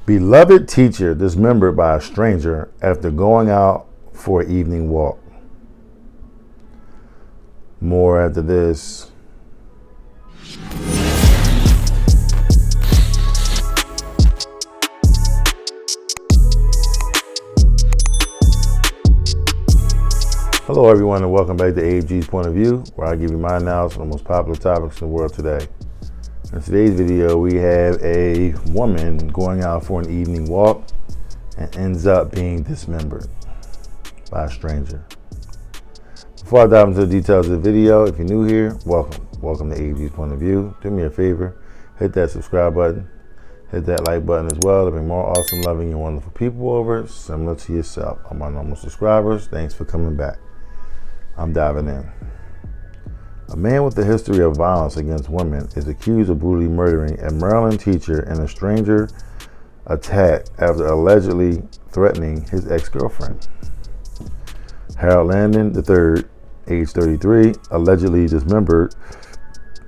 Beloved teacher dismembered by a stranger after going out for an evening walk. More after this. Hello everyone and welcome back to AFG's Point of View, where I give you my analysis on the most popular topics in the world today. In today's video, we have a woman going out for an evening walk and ends up being dismembered by a stranger. Before I dive into the details of the video, if you're new here, welcome. Welcome to AFG's Point of View. Do me a favor, hit that subscribe button, hit that like button as well to bring more awesome, loving, and wonderful people over, similar to yourself. I'm my normal subscribers. Thanks for coming back. I'm diving in. A man with a history of violence against women is accused of brutally murdering a Maryland teacher in a stranger attack after allegedly threatening his ex-girlfriend. Landon III, age 33, allegedly dismembered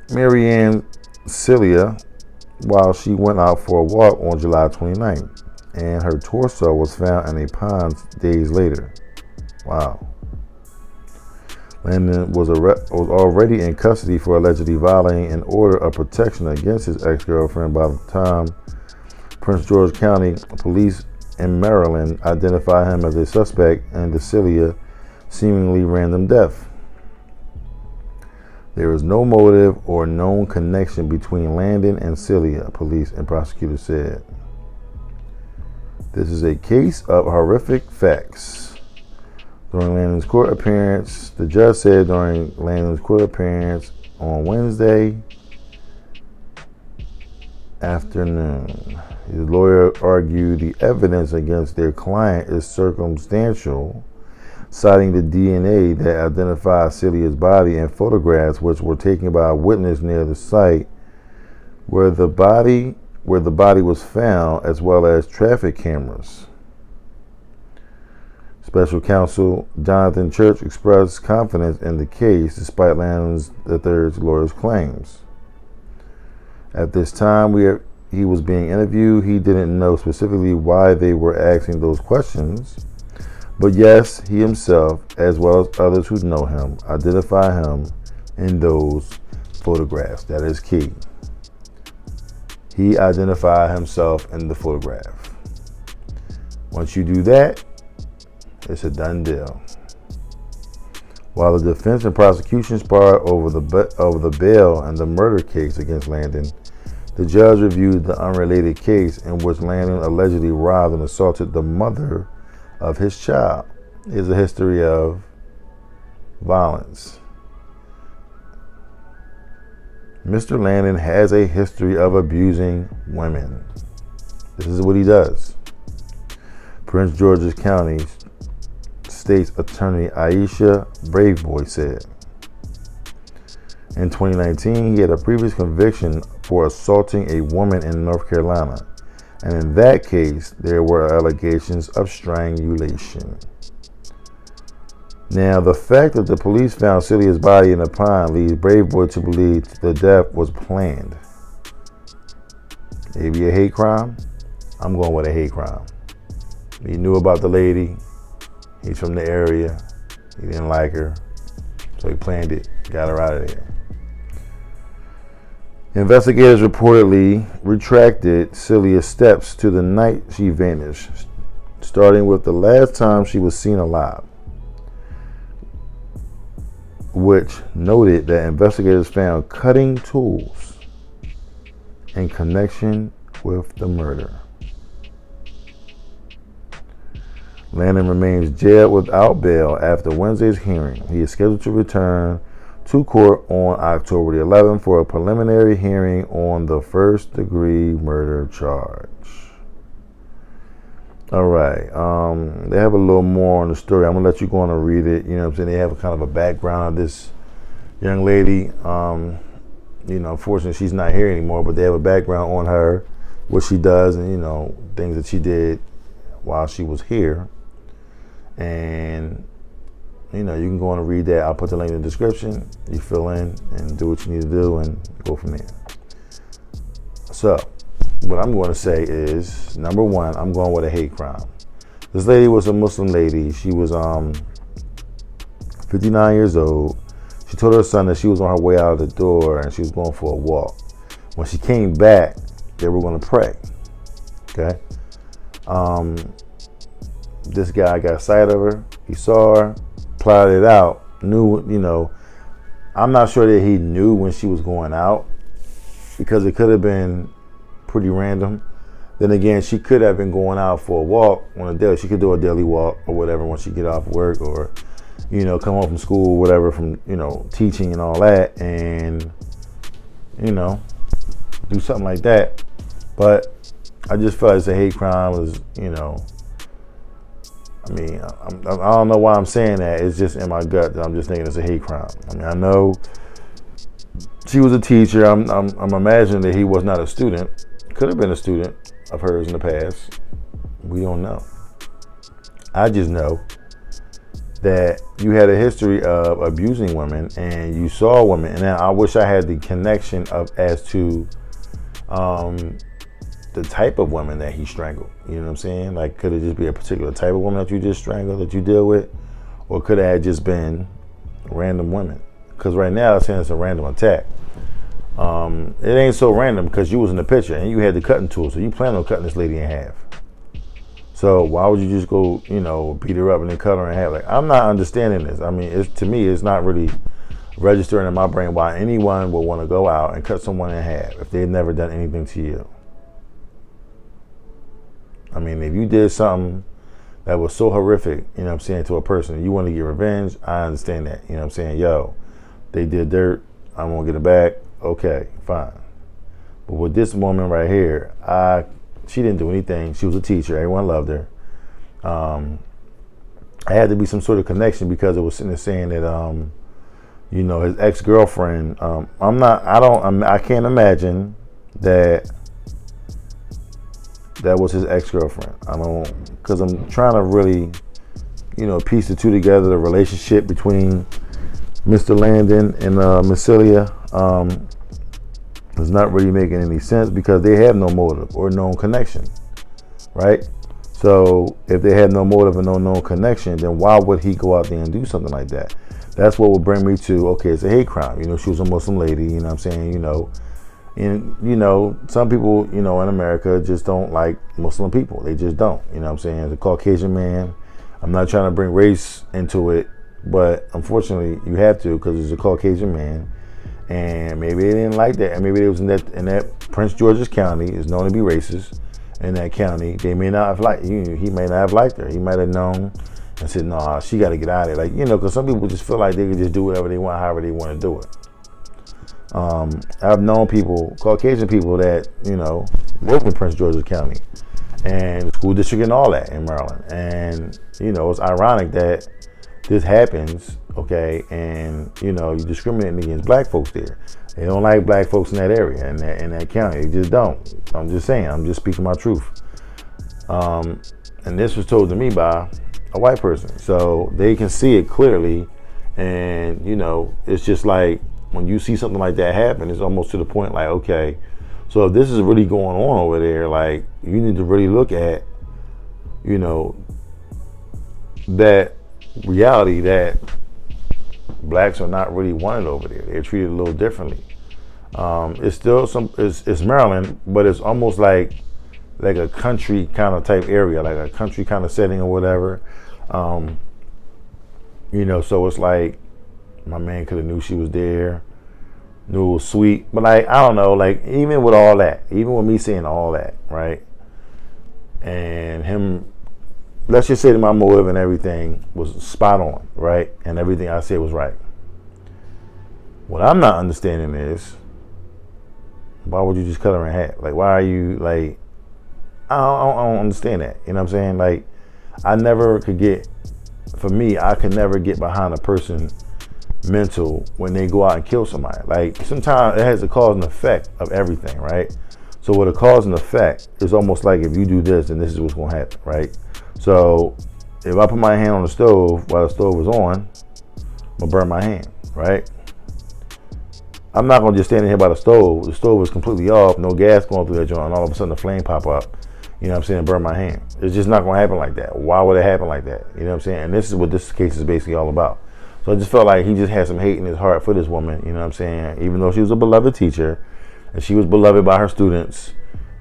Mariame Sylla while she went out for a walk on July 29th, and her torso was found in a pond days later. Wow. Landon was already in custody for allegedly violating an order of protection against his ex-girlfriend by the time Prince George County Police in Maryland identified him as a suspect in the Sylla seemingly random death. There is no motive or known connection between Landon and Sylla, police and prosecutors said. This is a case of horrific facts. During Landon's court appearance, the judge said during Landon's court appearance on Wednesday afternoon, his lawyer argued the evidence against their client is circumstantial, citing the DNA that identified Sylla's body and photographs which were taken by a witness near the site where the body was found, as well as traffic cameras. Special Counsel Jonathon Church expressed confidence in the case despite Landon III's lawyer's claims. At this time he was being interviewed, he didn't know specifically why they were asking those questions, but yes, he himself, as well as others who know him, identify him in those photographs. That is key. He identified himself in the photograph. Once you do that, it's a done deal. While the defense and prosecution sparred over the bail and the murder case against Landon, the judge reviewed the unrelated case in which Landon allegedly robbed and assaulted the mother of his child. There's a history of violence. Mr. Landon has a history of abusing women. This is what he does. Prince George's County State's Attorney Aisha Braveboy said. In 2019, he had a previous conviction for assaulting a woman in North Carolina, and in that case, there were allegations of strangulation. Now, the fact that the police found Sylla's body in a pond leads Braveboy to believe the death was planned. Maybe a hate crime? I'm going with a hate crime. He knew about the lady. He's from the area. He didn't like her, so he planned it, got her out of there. Investigators reportedly retracted Sylla's steps to the night she vanished, starting with the last time she was seen alive, which noted that investigators found cutting tools in connection with the murder. Landon remains jailed without bail after Wednesday's hearing. He is scheduled to return to court on October the 11th for a preliminary hearing on the first-degree murder charge. All right. They have a little more on the story. I'm going to let you go on and read it. You know what I'm saying? They have a kind of a background of this young lady. Unfortunately, she's not here anymore, but they have a background on her, what she does, and, things that she did while she was here. And you can go on and read that. I'll put the link in the description. You fill in and do what you need to do and go from there. So what I'm going to say is, number one, I'm going with a hate crime. This lady was a Muslim lady. She was 59 years old. She told her son that she was on her way out of the door and she was going for a walk. When she came back, they were going to pray. Okay. This guy got sight of her. He saw her, plotted it out, knew, I'm not sure that he knew when she was going out, because it could have been pretty random. Then again, she could have been going out for a walk on a daily. She could do a daily walk or whatever once she get off work, or, come home from school or whatever, from, teaching and all that, and, do something like that. But I just felt it's a hate crime. Was, I don't know why I'm saying that. It's just in my gut that I'm just thinking it's a hate crime. I know she was a teacher. I'm imagining that he was not a student. Could have been a student of hers in the past. We don't know. I just know that you had a history of abusing women, and you saw women. And I wish I had the connection as to the type of women that he strangled. You know what I'm saying? Like, could it just be a particular type of woman that you just strangled, that you deal with? Or could it have just been random women? Because right now it's saying it's a random attack. It ain't so random because you was in the picture and you had the cutting tool. So you plan on cutting this lady in half. So why would you just go, beat her up and then cut her in half? Like, I'm not understanding this. To me, it's not really registering in my brain why anyone would want to go out and cut someone in half if they've never done anything to you. If you did something that was so horrific, to a person, you want to get revenge, I understand that. Yo, they did dirt, I'm going to get it back. Okay, fine. But with this woman right here, she didn't do anything. She was a teacher. Everyone loved her. I had to be some sort of connection because it was saying that, his ex-girlfriend, I can't imagine that was his ex-girlfriend. Because I'm trying to really, piece the two together, the relationship between Mr. Landon and Miss Sylla is not really making any sense because they have no motive or known connection, right? So if they had no motive and no known connection, then why would he go out there and do something like that? That's what would bring me to, okay, it's a hate crime. She was a Muslim lady, and some people, in America just don't like Muslim people. They just don't, As a Caucasian man, I'm not trying to bring race into it, but unfortunately you have to, because it's a Caucasian man, and maybe they didn't like that, and maybe it was in that Prince George's County is known to be racist. In that county, they may not have liked you. He may not have liked her. He might have known and said, "No, she got to get out of there." Because some people just feel like they can just do whatever they want, however they want to do it. I've known people, Caucasian people, that work in Prince George's County and the school district and all that in Maryland, and it's ironic that this happens, okay, and you discriminating against black folks there. They don't like black folks in that area, in that county. They just don't. I'm just saying. I'm just speaking my truth. And this was told to me by a white person, so they can see it clearly. And it's just like when you see something like that happen, it's almost to the point like, okay, so if this is really going on over there, like, you need to really look at, that reality that blacks are not really wanted over there. They're treated a little differently. It's still it's Maryland, but it's almost like a country kind of type area, like a country kind of setting or whatever. So it's like my man could have knew she was there, knew it was sweet, but I don't know, like, even with all that, even with me saying all that, right, and him, let's just say that my motive and everything was spot on, right, and everything I said was right. What I'm not understanding is, why would you just cut her in half? Like, why are you, like, I don't understand that. You know what I'm saying? Like, I could never get behind a person mental when they go out and kill somebody. Like, sometimes it has a cause and effect of everything, right? So with a cause and effect, it's almost like if you do this, then this is what's going to happen, right? So if I put my hand on the stove while the stove was on, I'm going to burn my hand, right? I'm not gonna just stand in here by the stove. The stove is completely off, no gas going through that joint, and all of a sudden the flame pop up. You know what I'm saying? And burn my hand. It's just not gonna happen like that. Why would it happen like that? You know what I'm saying? And this is what this case is basically all about. So I just felt like he just had some hate in his heart for this woman. You know what I'm saying? Even though she was a beloved teacher, and she was beloved by her students,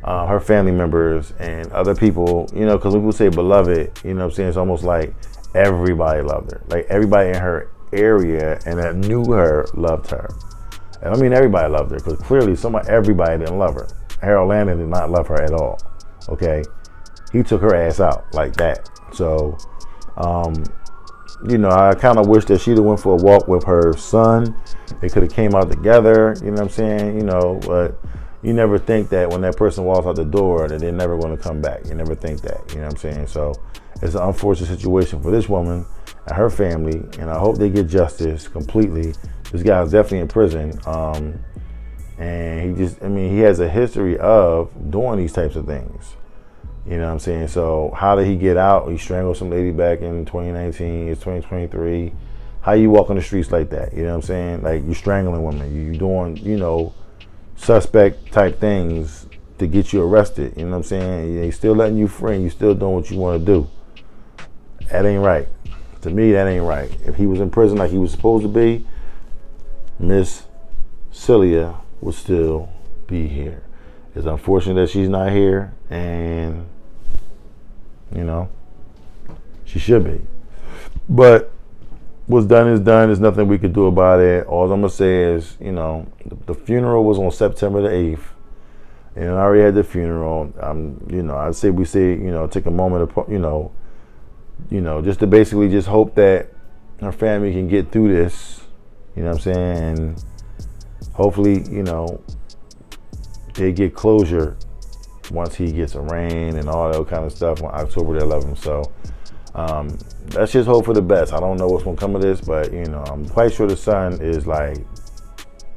her family members, and other people. You know, because when people say beloved, you know what I'm saying? It's almost like everybody loved her. Like everybody in her area and that knew her loved her. And I mean everybody loved her, because clearly everybody didn't love her. Harold Landon did not love her at all. Okay, he took her ass out like that. So, you know, I kind of wish that she'd have went for a walk with her son. They could have came out together. You know what I'm saying? You know, but you never think that when that person walks out the door that they're never going to come back. You never think that. You know what I'm saying? So it's an unfortunate situation for this woman and her family, and I hope they get justice completely. This guy's definitely in prison, and he has a history of doing these types of things. You know what I'm saying? So how did he get out? He strangled some lady back in 2019. It's 2023. How you walk on the streets like that? You know what I'm saying? Like, you strangling women. You doing, you know, suspect type things to get you arrested. You know what I'm saying? They still letting you free. You still doing what you want to do. That ain't right. To me, that ain't right. If he was in prison like he was supposed to be, Miss Sylla would still be here. It's unfortunate that she's not here, and you know, she should be. But what's done is done. There's nothing we could do about it. All I'm gonna say is, you know, the funeral was on September the 8th, and I already had the funeral. You know, I'd say you know, take a moment to, you know, just to basically just hope that her family can get through this. You know what I'm saying? And hopefully, you know, they get closure once he gets arraigned and all that kind of stuff on October the 11th. So let's just hope for the best. I don't know what's going to come of this, but, you know, I'm quite sure the son is like,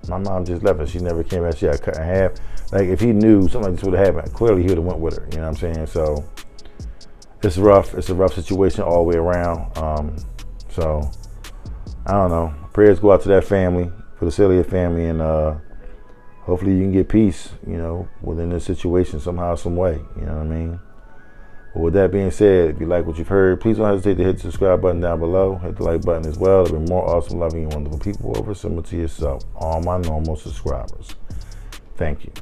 my mom just left her. She never came back. She got cut in half. Like, if he knew something like this would have happened, clearly he would have went with her. You know what I'm saying? So it's rough. It's a rough situation all the way around. So I don't know. Prayers go out to that family, for the Sylla family, and hopefully you can get peace, you know, within this situation somehow, some way. You know what I mean? But with that being said, if you like what you've heard, please don't hesitate to hit the subscribe button down below. Hit the like button as well. There'll be more awesome, loving, and wonderful people over similar to yourself. All my normal subscribers. Thank you.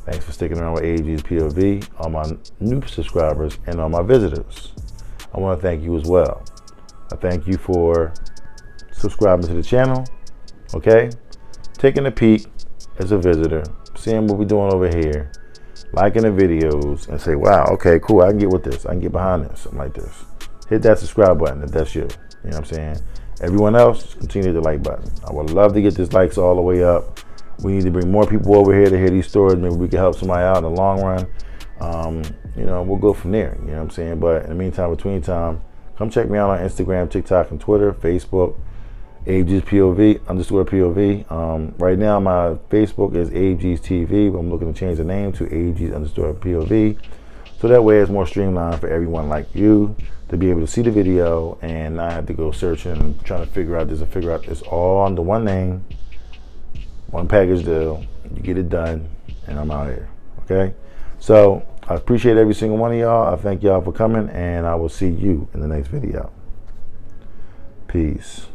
Thanks for sticking around with AG's POV, all my new subscribers, and all my visitors. I want to thank you as well. I thank you for subscribing to the channel, okay? Taking a peek as a visitor, seeing what we're doing over here, liking the videos, and say, wow, okay, cool, I can get with this. I can get behind this, something like this. Hit that subscribe button if that's you. You know what I'm saying? Everyone else, continue the like button. I would love to get this likes all the way up. We need to bring more people over here to hear these stories. Maybe we can help somebody out in the long run. You know, we'll go from there. You know what I'm saying? But in the meantime, between time, come check me out on Instagram, TikTok, and Twitter, Facebook, AG's POV _POV. Right now, my Facebook is AG's TV, but I'm looking to change the name to AG's _POV. So that way it's more streamlined for everyone like you to be able to see the video and not have to go searching and trying to figure out this and figure out this, all under one name, one package deal. You get it done, and I'm out here. Okay? So I appreciate every single one of y'all. I thank y'all for coming, and I will see you in the next video. Peace.